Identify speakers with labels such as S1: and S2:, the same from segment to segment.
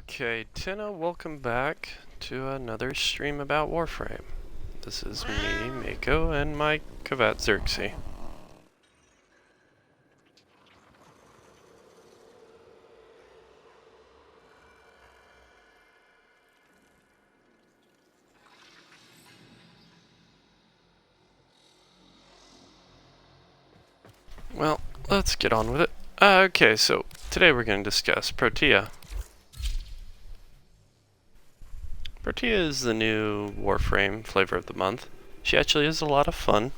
S1: Okay, Tina, welcome back to another stream about Warframe. This is me, Mako, and my Kavat Xerxes. Well, let's get on with it. Okay, so today we're going to discuss Protea. Protea is the new Warframe flavor of the month. She actually is a lot of fun.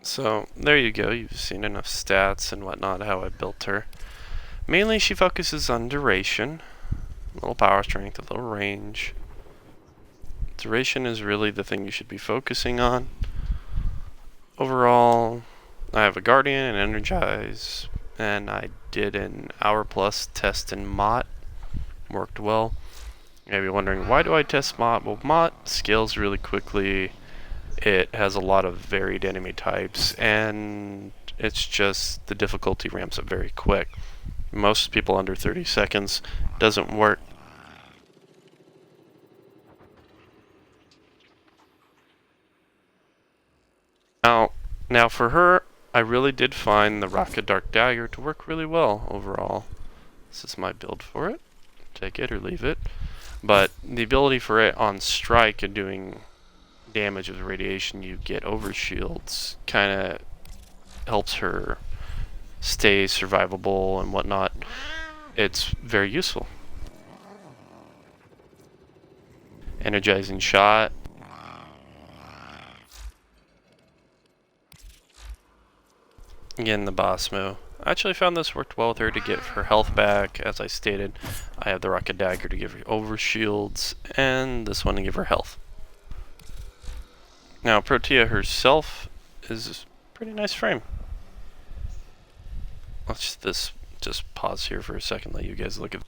S1: So, there you go, you've seen enough stats and whatnot, how I built her. Mainly she focuses on duration, a little power strength, a little range. Duration is really the thing you should be focusing on. Overall, I have a Guardian and Energize, and I did an hour plus test in Mott. Worked well. You may be wondering, why do I test Mott? Well, Mott scales really quickly. It has a lot of varied enemy types, and it's just the difficulty ramps up very quick. Most people under 30 seconds doesn't work. Now for her, I really did find the Rocket Dark Dagger to work really well overall. This is my build for it. Take it or leave it. But the ability for it on strike and doing damage with radiation you get over shields kind of helps her stay survivable and whatnot. It's very useful. Energizing shot. Again, the boss move. I actually found this worked well with her to get her health back. As I stated, I have the Rocket Dagger to give her over shields, and this one to give her health. Now, Protea herself is a pretty nice frame. Let's just pause here for a second, let you guys look at.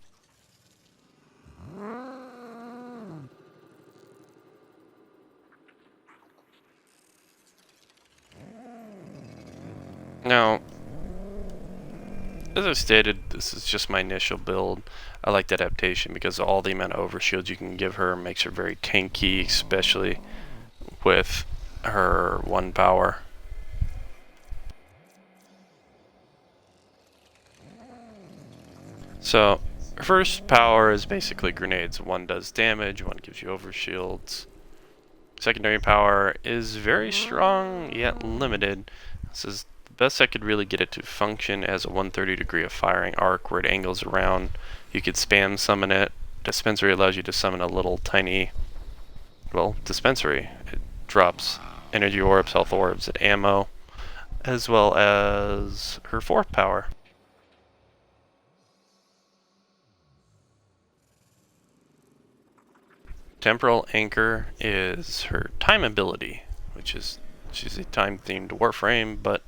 S1: Now, as I stated, this is just my initial build. I like the adaptation because all the amount of overshields you can give her makes her very tanky, especially with her 1 power. So, her first power is basically grenades. 1 does damage, 1 gives you overshields. Secondary power is very strong, yet limited. This is the best I could really get it to function as a 130 degree of firing arc where it angles around. You could spam summon it. Dispensary allows you to summon a little tiny, well, dispensary. It drops energy orbs, health orbs, and ammo, as well as her 4th power. Temporal Anchor is her time ability, which is, she's a time-themed Warframe, but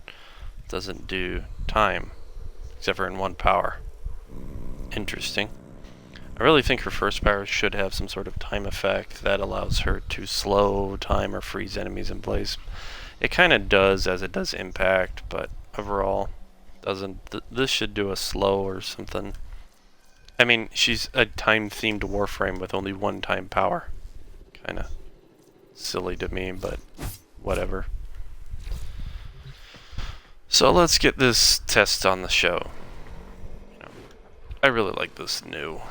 S1: doesn't do time, except for in 1 power. Interesting. I really think her first power should have some sort of time effect that allows her to slow time or freeze enemies in place. It kind of does, as it does impact, but overall doesn't. This should do a slow or something. I mean, she's a time-themed Warframe with only 1 time power. Kinda silly to me, but whatever. So let's get this test on the show. I really like this new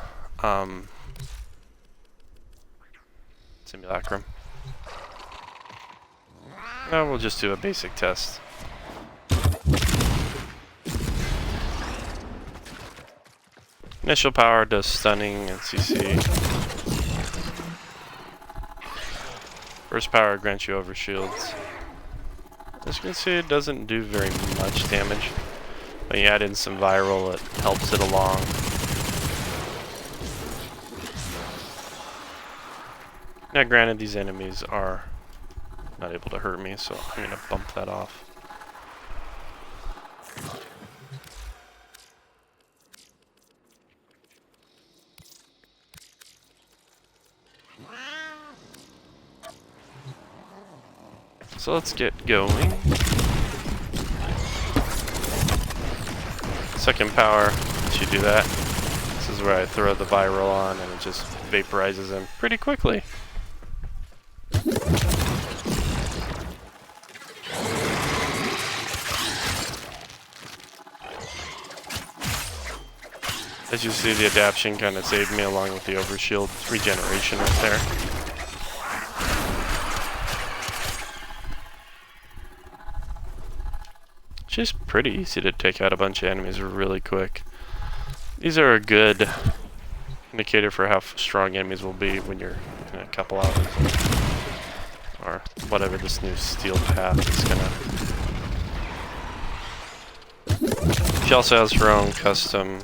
S1: simulacrum. Now we'll just do a basic test. Initial power does stunning and CC. First power grants you over shields. As you can see, it doesn't do very much damage. When you add in some viral, it helps it along. Now granted, these enemies are not able to hurt me, so I'm going to bump that off. So let's get going. Second power, once you do that, this is where I throw the viral on and it just vaporizes him pretty quickly. As you see, the adaptation kind of saved me along with the overshield regeneration right there. It's just pretty easy to take out a bunch of enemies really quick. These are a good indicator for how strong enemies will be when you're in a couple hours. Or whatever this new steel path is gonna... She also has her own custom...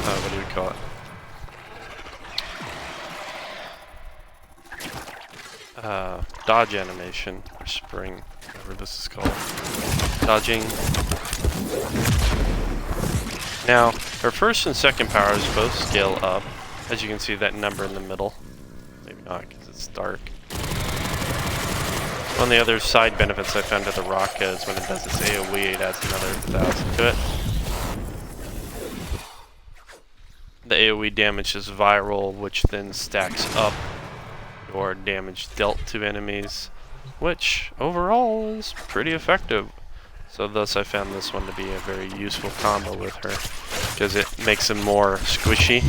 S1: what do you call it? Dodge animation, or spring, whatever this is called. Dodging. Now, her first and second powers both scale up. As you can see, that number in the middle. Maybe not, because it's dark. One of the other side benefits I found of the Raka is when it does its AoE, it adds another 1,000 to it. The AoE damage is viral, which then stacks up your damage dealt to enemies, which overall is pretty effective. So thus I found this one to be a very useful combo with her, because it makes him more squishy.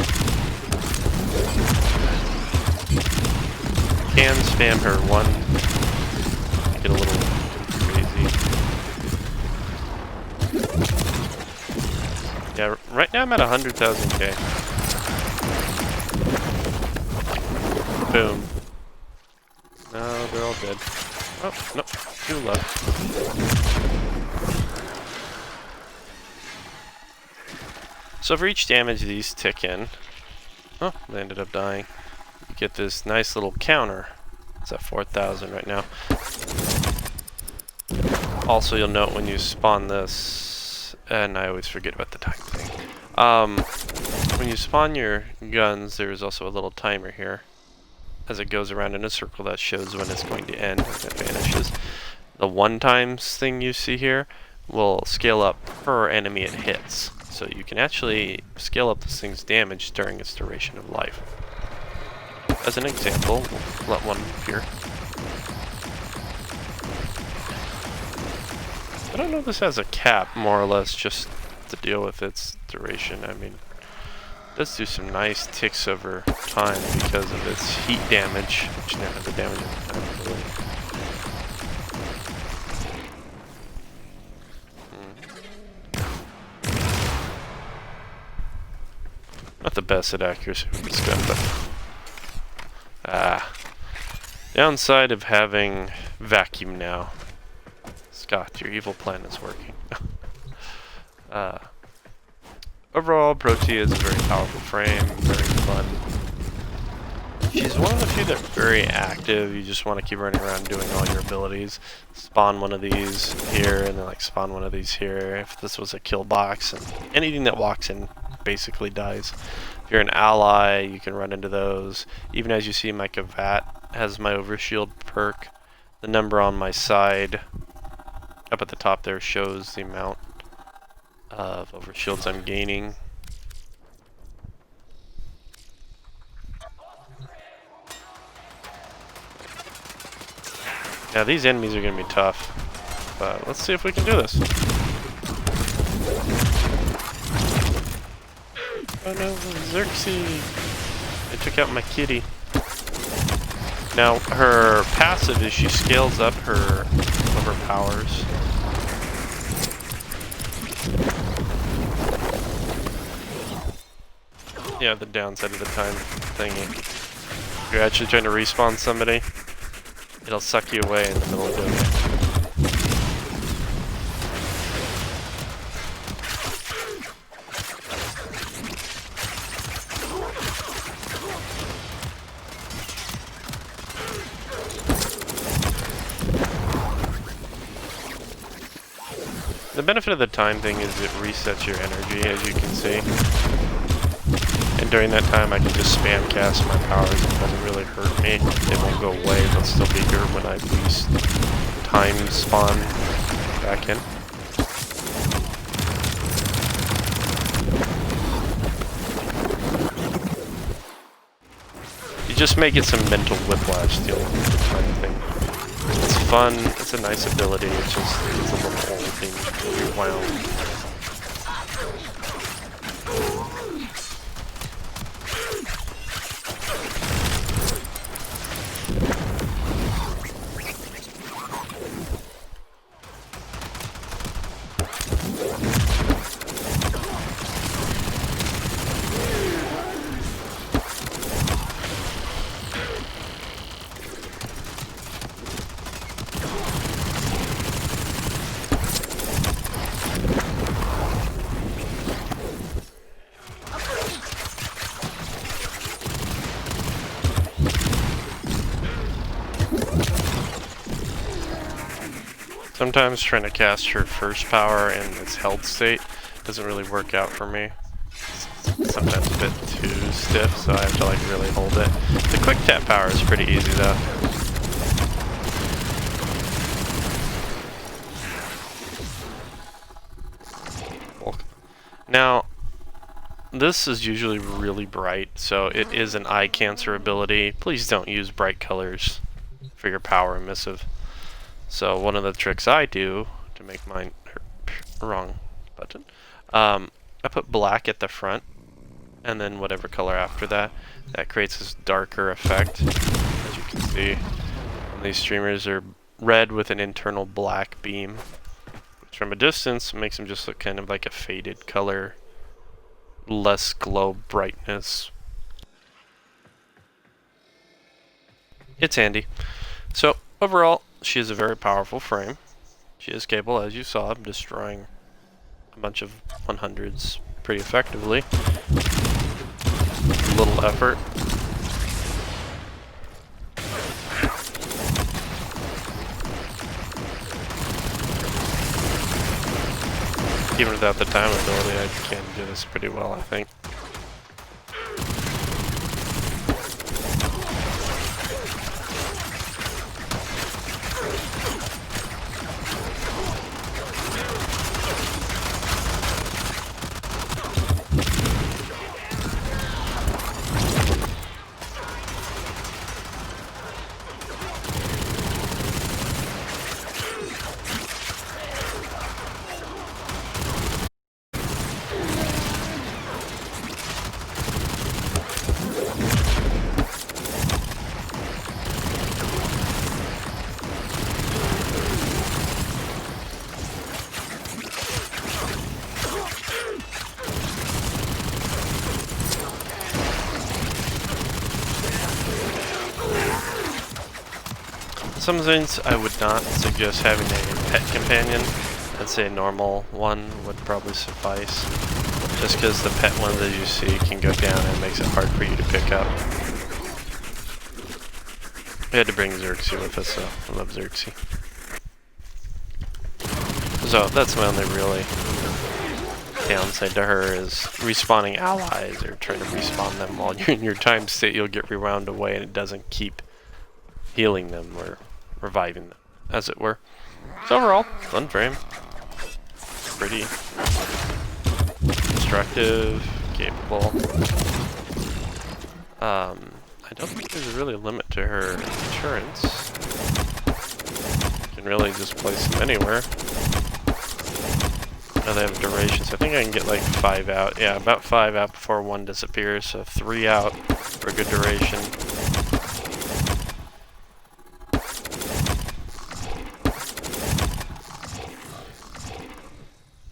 S1: You can spam her one, get a little crazy. Yeah, right now I'm at 100,000k. Boom. No, they're all dead. Oh, no, 2 left. So for each damage these tick in, oh, they ended up dying. You get this nice little counter. It's at 4,000 right now. Also, you'll note when you spawn this, and I always forget about the time thing. When you spawn your guns, there's also a little timer here. As it goes around in a circle, that shows when it's going to end, and it vanishes. The one times thing you see here will scale up per enemy it hits. So you can actually scale up this thing's damage during its duration of life. As an example, we'll let one appear. I don't know if this has a cap, more or less, just to deal with its duration. I mean, it does do some nice ticks over time because of its heat damage, which now has a damage ability. Not the best at accuracy with this gun, but... downside of having vacuum now. Scott, your evil plan is working. Overall, Protea is a very powerful frame, very fun. She's one of the few that's very active. You just want to keep running around doing all your abilities. Spawn one of these here, and then like spawn one of these here. If this was a kill box, and anything that walks in basically dies. If you're an ally, you can run into those. Even as you see, my Kavat has my overshield perk. The number on my side up at the top there shows the amount of overshields I'm gaining. Now these enemies are going to be tough, but let's see if we can do this. Oh no, Xerxes! I took out my kitty. Now her passive is she scales up her powers. Yeah, the downside of the time thingy. If you're actually trying to respawn somebody, it'll suck you away in the middle of doing it. The benefit of the time thing is it resets your energy, as you can see. And And during that time, I can just spam cast my powers. It doesn't really hurt me. They won't go away. They'll still be here when I least time spawn back in. You just may get some mental whiplash dealing with the time thing. It's fun. It's a nice ability. It's just it's a little old thing to rewound. Sometimes trying to cast her first power in its held state doesn't really work out for me. It's sometimes a bit too stiff, so I have to like really hold it. The quick tap power is pretty easy though. Now, this is usually really bright, so it is an eye cancer ability. Please don't use bright colors for your power emissive. So one of the tricks I do to make mine wrong button, I put black at the front, and then whatever color after that. That creates this darker effect. As you can see, and these streamers are red with an internal black beam, which from a distance makes them just look kind of like a faded color, less glow brightness. It's handy. So overall, she is a very powerful frame. She is capable, as you saw, of destroying a bunch of 100s pretty effectively. Little effort. Even without the time ability, I can do this pretty well, I think. Some things I would not suggest having a pet companion. I'd say a normal one would probably suffice. Just because the pet ones, as you see, can go down and it makes it hard for you to pick up. We had to bring Xerxes with us, so I love Xerxes. So that's my only really downside to her is respawning allies or trying to respawn them while you're in your time state. You'll get rewound away and it doesn't keep healing them or reviving them, as it were. So overall, fun frame. Pretty destructive, capable. I don't think there's really a limit to her insurance. You can really just place them anywhere. Now they have duration, so I think I can get like 5 out. Yeah, about 5 out before 1 disappears, so 3 out for a good duration.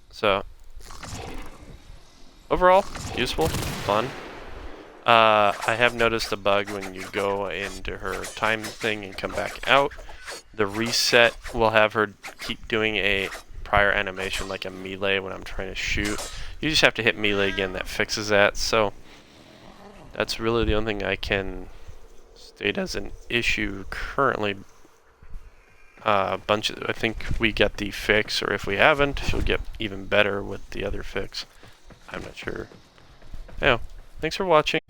S1: So, overall, useful, fun. I have noticed a bug when you go into her time thing and come back out. The reset will have her keep doing a prior animation like a melee when I'm trying to shoot. You just have to hit melee again, that fixes that. So, that's really the only thing I can state as an issue currently. I think we get the fix, or if we haven't, she'll get even better with the other fix. I'm not sure. Yeah, Thanks for watching.